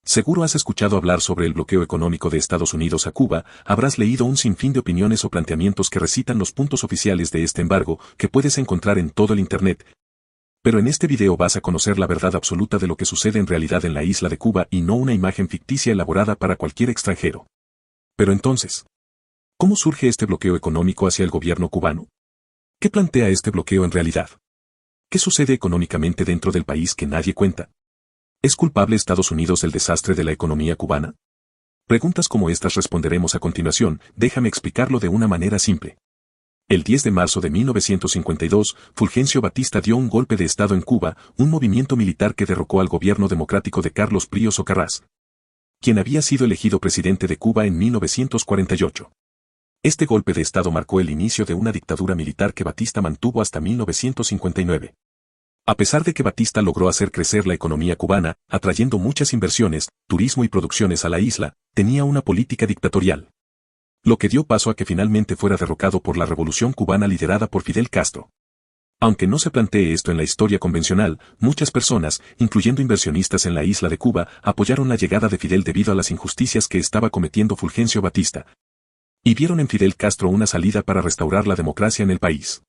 Seguro has escuchado hablar sobre el bloqueo económico de Estados Unidos a Cuba, habrás leído un sinfín de opiniones o planteamientos que recitan los puntos oficiales de este embargo, que puedes encontrar en todo el Internet. Pero en este video vas a conocer la verdad absoluta de lo que sucede en realidad en la isla de Cuba y no una imagen ficticia elaborada para cualquier extranjero. Pero entonces, ¿cómo surge este bloqueo económico hacia el gobierno cubano? ¿Qué plantea este bloqueo en realidad? ¿Qué sucede económicamente dentro del país que nadie cuenta? ¿Es culpable Estados Unidos del desastre de la economía cubana? Preguntas como estas responderemos a continuación, déjame explicarlo de una manera simple. El 10 de marzo de 1952, Fulgencio Batista dio un golpe de Estado en Cuba, un movimiento militar que derrocó al gobierno democrático de Carlos Príos Socarrás, quien había sido elegido presidente de Cuba en 1948. Este golpe de Estado marcó el inicio de una dictadura militar que Batista mantuvo hasta 1959. A pesar de que Batista logró hacer crecer la economía cubana, atrayendo muchas inversiones, turismo y producciones a la isla, tenía una política dictatorial, lo que dio paso a que finalmente fuera derrocado por la revolución cubana liderada por Fidel Castro. Aunque no se plantee esto en la historia convencional, muchas personas, incluyendo inversionistas en la isla de Cuba, apoyaron la llegada de Fidel debido a las injusticias que estaba cometiendo Fulgencio Batista, y vieron en Fidel Castro una salida para restaurar la democracia en el país.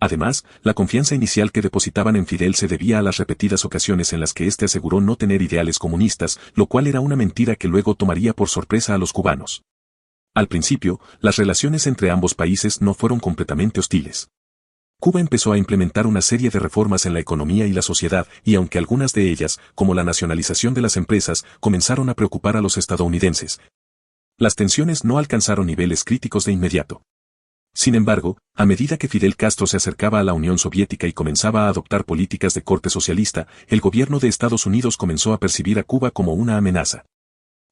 Además, la confianza inicial que depositaban en Fidel se debía a las repetidas ocasiones en las que éste aseguró no tener ideales comunistas, lo cual era una mentira que luego tomaría por sorpresa a los cubanos. Al principio, las relaciones entre ambos países no fueron completamente hostiles. Cuba empezó a implementar una serie de reformas en la economía y la sociedad, y aunque algunas de ellas, como la nacionalización de las empresas, comenzaron a preocupar a los estadounidenses, las tensiones no alcanzaron niveles críticos de inmediato. Sin embargo, a medida que Fidel Castro se acercaba a la Unión Soviética y comenzaba a adoptar políticas de corte socialista, el gobierno de Estados Unidos comenzó a percibir a Cuba como una amenaza.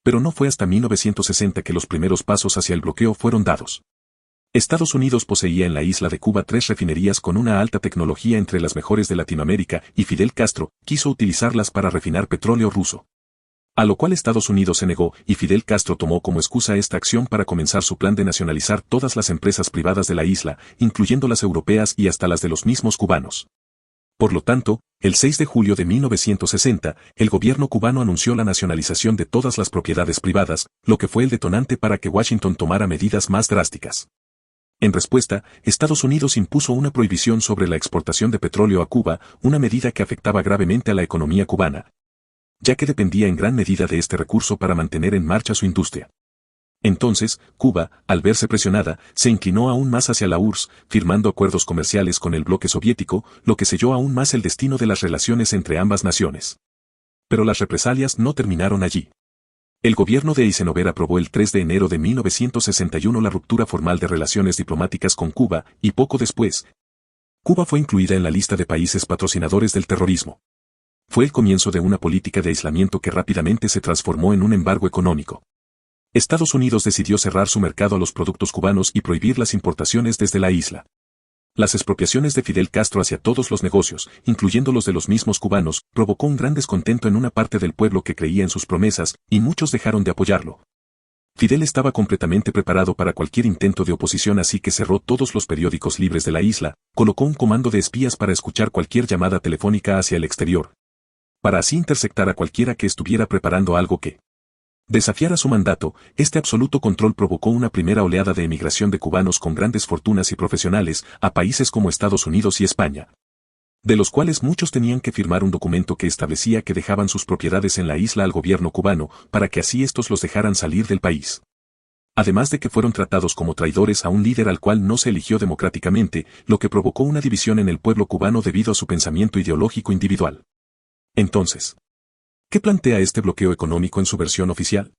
Pero no fue hasta 1960 que los primeros pasos hacia el bloqueo fueron dados. Estados Unidos poseía en la isla de Cuba 3 refinerías con una alta tecnología entre las mejores de Latinoamérica, y Fidel Castro quiso utilizarlas para refinar petróleo ruso. A lo cual Estados Unidos se negó, y Fidel Castro tomó como excusa esta acción para comenzar su plan de nacionalizar todas las empresas privadas de la isla, incluyendo las europeas y hasta las de los mismos cubanos. Por lo tanto, el 6 de julio de 1960, el gobierno cubano anunció la nacionalización de todas las propiedades privadas, lo que fue el detonante para que Washington tomara medidas más drásticas. En respuesta, Estados Unidos impuso una prohibición sobre la exportación de petróleo a Cuba, una medida que afectaba gravemente a la economía cubana, ya que dependía en gran medida de este recurso para mantener en marcha su industria. Entonces, Cuba, al verse presionada, se inclinó aún más hacia la URSS, firmando acuerdos comerciales con el bloque soviético, lo que selló aún más el destino de las relaciones entre ambas naciones. Pero las represalias no terminaron allí. El gobierno de Eisenhower aprobó el 3 de enero de 1961 la ruptura formal de relaciones diplomáticas con Cuba, y poco después, Cuba fue incluida en la lista de países patrocinadores del terrorismo. Fue el comienzo de una política de aislamiento que rápidamente se transformó en un embargo económico. Estados Unidos decidió cerrar su mercado a los productos cubanos y prohibir las importaciones desde la isla. Las expropiaciones de Fidel Castro hacia todos los negocios, incluyendo los de los mismos cubanos, provocó un gran descontento en una parte del pueblo que creía en sus promesas, y muchos dejaron de apoyarlo. Fidel estaba completamente preparado para cualquier intento de oposición, así que cerró todos los periódicos libres de la isla, colocó un comando de espías para escuchar cualquier llamada telefónica hacia el exterior, para así interceptar a cualquiera que estuviera preparando algo que desafiara su mandato. Este absoluto control provocó una primera oleada de emigración de cubanos con grandes fortunas y profesionales a países como Estados Unidos y España, de los cuales muchos tenían que firmar un documento que establecía que dejaban sus propiedades en la isla al gobierno cubano, para que así estos los dejaran salir del país. Además de que fueron tratados como traidores a un líder al cual no se eligió democráticamente, lo que provocó una división en el pueblo cubano debido a su pensamiento ideológico individual. Entonces, ¿qué plantea este bloqueo económico en su versión oficial?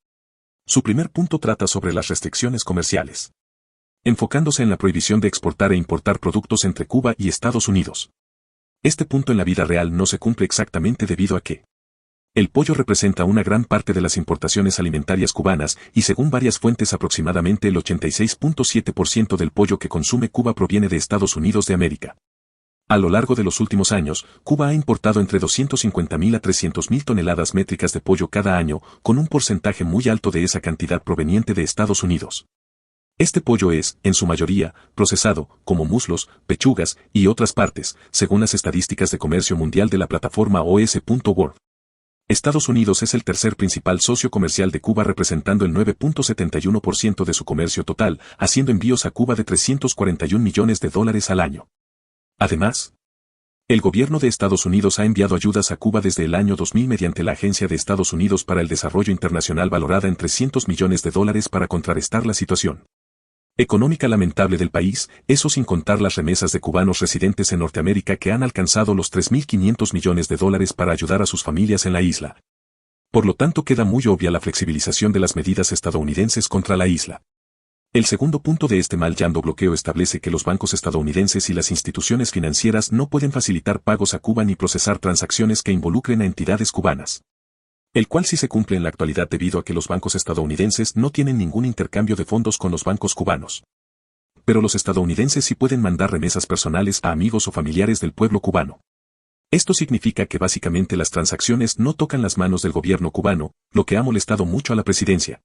Su primer punto trata sobre las restricciones comerciales, enfocándose en la prohibición de exportar e importar productos entre Cuba y Estados Unidos. Este punto en la vida real no se cumple exactamente debido a que el pollo representa una gran parte de las importaciones alimentarias cubanas, y según varias fuentes aproximadamente el 86.7% del pollo que consume Cuba proviene de Estados Unidos de América. A lo largo de los últimos años, Cuba ha importado entre 250.000 a 300.000 toneladas métricas de pollo cada año, con un porcentaje muy alto de esa cantidad proveniente de Estados Unidos. Este pollo es, en su mayoría, procesado, como muslos, pechugas y otras partes, según las estadísticas de comercio mundial de la plataforma OS.world. Estados Unidos es el tercer principal socio comercial de Cuba, representando el 9.71% de su comercio total, haciendo envíos a Cuba de $341 millones al año. Además, el gobierno de Estados Unidos ha enviado ayudas a Cuba desde el año 2000 mediante la Agencia de Estados Unidos para el Desarrollo Internacional, valorada en $300 millones para contrarrestar la situación económica lamentable del país, eso sin contar las remesas de cubanos residentes en Norteamérica que han alcanzado los $3.500 millones para ayudar a sus familias en la isla. Por lo tanto, queda muy obvia la flexibilización de las medidas estadounidenses contra la isla. El segundo punto de este mal llamado bloqueo establece que los bancos estadounidenses y las instituciones financieras no pueden facilitar pagos a Cuba ni procesar transacciones que involucren a entidades cubanas, el cual sí se cumple en la actualidad debido a que los bancos estadounidenses no tienen ningún intercambio de fondos con los bancos cubanos. Pero los estadounidenses sí pueden mandar remesas personales a amigos o familiares del pueblo cubano. Esto significa que básicamente las transacciones no tocan las manos del gobierno cubano, lo que ha molestado mucho a la presidencia.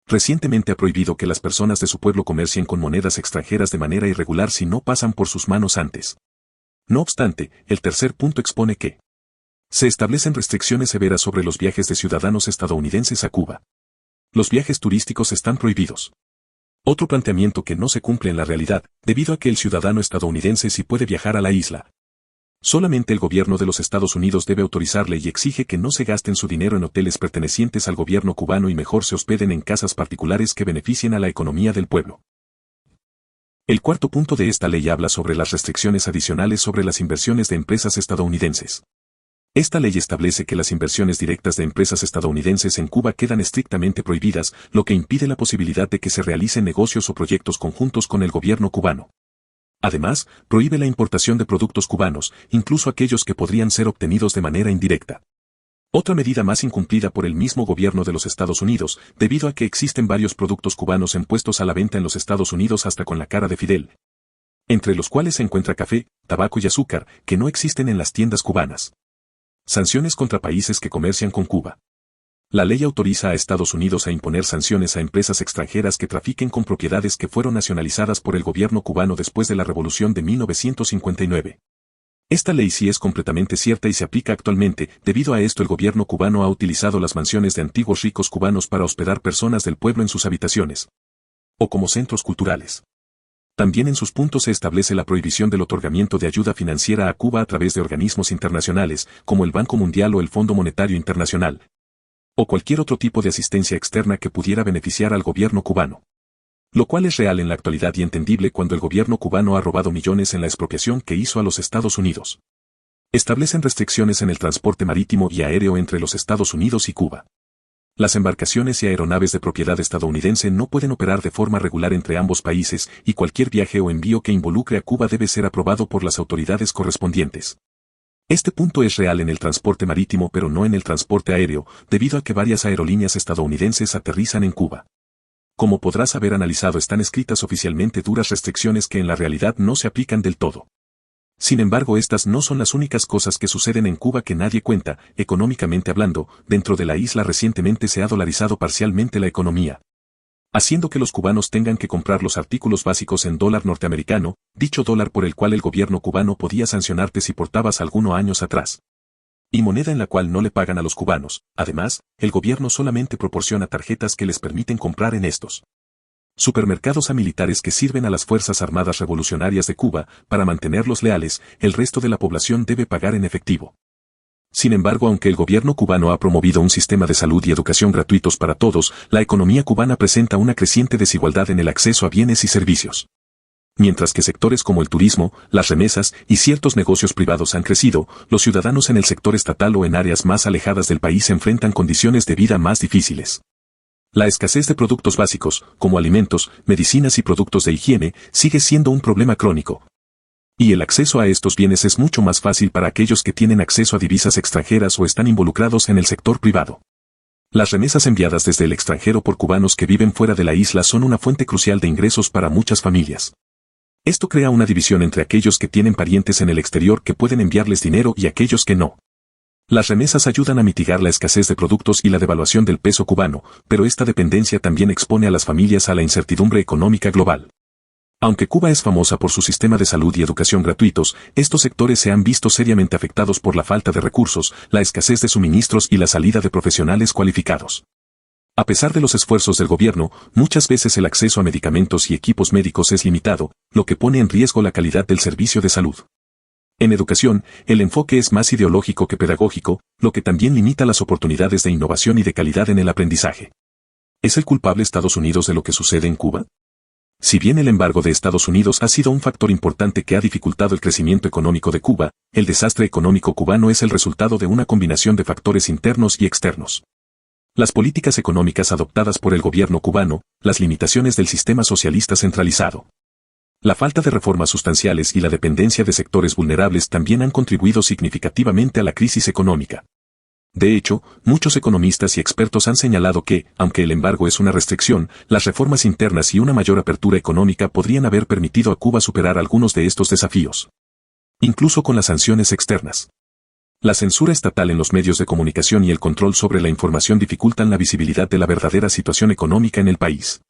Recientemente ha prohibido que las personas de su pueblo comercien con monedas extranjeras de manera irregular si no pasan por sus manos antes. No obstante, el tercer punto expone que se establecen restricciones severas sobre los viajes de ciudadanos estadounidenses a Cuba. Los viajes turísticos están prohibidos. Otro planteamiento que no se cumple en la realidad, debido a que el ciudadano estadounidense sí puede viajar a la isla. Solamente el gobierno de los Estados Unidos debe autorizarle y exige que no se gasten su dinero en hoteles pertenecientes al gobierno cubano y mejor se hospeden en casas particulares que beneficien a la economía del pueblo. El cuarto punto de esta ley habla sobre las restricciones adicionales sobre las inversiones de empresas estadounidenses. Esta ley establece que las inversiones directas de empresas estadounidenses en Cuba quedan estrictamente prohibidas, lo que impide la posibilidad de que se realicen negocios o proyectos conjuntos con el gobierno cubano. Además, prohíbe la importación de productos cubanos, incluso aquellos que podrían ser obtenidos de manera indirecta. Otra medida más incumplida por el mismo gobierno de los Estados Unidos, debido a que existen varios productos cubanos puestos a la venta en los Estados Unidos hasta con la cara de Fidel, entre los cuales se encuentra café, tabaco y azúcar, que no existen en las tiendas cubanas. Sanciones contra países que comercian con Cuba. La ley autoriza a Estados Unidos a imponer sanciones a empresas extranjeras que trafiquen con propiedades que fueron nacionalizadas por el gobierno cubano después de la Revolución de 1959. Esta ley sí es completamente cierta y se aplica actualmente. Debido a esto, el gobierno cubano ha utilizado las mansiones de antiguos ricos cubanos para hospedar personas del pueblo en sus habitaciones, o como centros culturales. También en sus puntos se establece la prohibición del otorgamiento de ayuda financiera a Cuba a través de organismos internacionales, como el Banco Mundial o el Fondo Monetario Internacional, o cualquier otro tipo de asistencia externa que pudiera beneficiar al gobierno cubano. Lo cual es real en la actualidad y entendible cuando el gobierno cubano ha robado millones en la expropiación que hizo a los Estados Unidos. Establecen restricciones en el transporte marítimo y aéreo entre los Estados Unidos y Cuba. Las embarcaciones y aeronaves de propiedad estadounidense no pueden operar de forma regular entre ambos países y cualquier viaje o envío que involucre a Cuba debe ser aprobado por las autoridades correspondientes. Este punto es real en el transporte marítimo pero no en el transporte aéreo, debido a que varias aerolíneas estadounidenses aterrizan en Cuba. Como podrás haber analizado, están escritas oficialmente duras restricciones que en la realidad no se aplican del todo. Sin embargo, estas no son las únicas cosas que suceden en Cuba que nadie cuenta. Económicamente hablando, dentro de la isla recientemente se ha dolarizado parcialmente la economía, haciendo que los cubanos tengan que comprar los artículos básicos en dólar norteamericano, dicho dólar por el cual el gobierno cubano podía sancionarte si portabas algunos años atrás, y moneda en la cual no le pagan a los cubanos. Además, el gobierno solamente proporciona tarjetas que les permiten comprar en estos supermercados a militares que sirven a las Fuerzas Armadas Revolucionarias de Cuba. Para mantenerlos leales, el resto de la población debe pagar en efectivo. Sin embargo, aunque el gobierno cubano ha promovido un sistema de salud y educación gratuitos para todos, la economía cubana presenta una creciente desigualdad en el acceso a bienes y servicios. Mientras que sectores como el turismo, las remesas y ciertos negocios privados han crecido, los ciudadanos en el sector estatal o en áreas más alejadas del país enfrentan condiciones de vida más difíciles. La escasez de productos básicos, como alimentos, medicinas y productos de higiene, sigue siendo un problema crónico. Y el acceso a estos bienes es mucho más fácil para aquellos que tienen acceso a divisas extranjeras o están involucrados en el sector privado. Las remesas enviadas desde el extranjero por cubanos que viven fuera de la isla son una fuente crucial de ingresos para muchas familias. Esto crea una división entre aquellos que tienen parientes en el exterior que pueden enviarles dinero y aquellos que no. Las remesas ayudan a mitigar la escasez de productos y la devaluación del peso cubano, pero esta dependencia también expone a las familias a la incertidumbre económica global. Aunque Cuba es famosa por su sistema de salud y educación gratuitos, estos sectores se han visto seriamente afectados por la falta de recursos, la escasez de suministros y la salida de profesionales cualificados. A pesar de los esfuerzos del gobierno, muchas veces el acceso a medicamentos y equipos médicos es limitado, lo que pone en riesgo la calidad del servicio de salud. En educación, el enfoque es más ideológico que pedagógico, lo que también limita las oportunidades de innovación y de calidad en el aprendizaje. ¿Es el culpable Estados Unidos de lo que sucede en Cuba? Si bien el embargo de Estados Unidos ha sido un factor importante que ha dificultado el crecimiento económico de Cuba, el desastre económico cubano es el resultado de una combinación de factores internos y externos. Las políticas económicas adoptadas por el gobierno cubano, las limitaciones del sistema socialista centralizado. La falta de reformas sustanciales y la dependencia de sectores vulnerables también han contribuido significativamente a la crisis económica. De hecho, muchos economistas y expertos han señalado que, aunque el embargo es una restricción, las reformas internas y una mayor apertura económica podrían haber permitido a Cuba superar algunos de estos desafíos. Incluso con las sanciones externas. La censura estatal en los medios de comunicación y el control sobre la información dificultan la visibilidad de la verdadera situación económica en el país.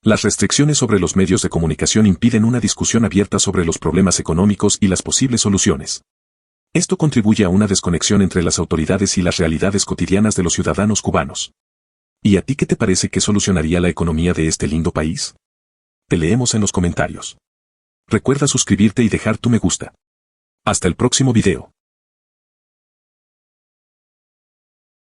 Las restricciones sobre los medios de comunicación impiden una discusión abierta sobre los problemas económicos y las posibles soluciones. Esto contribuye a una desconexión entre las autoridades y las realidades cotidianas de los ciudadanos cubanos. ¿Y a ti qué te parece que solucionaría la economía de este lindo país? Te leemos en los comentarios. Recuerda suscribirte y dejar tu me gusta. Hasta el próximo video.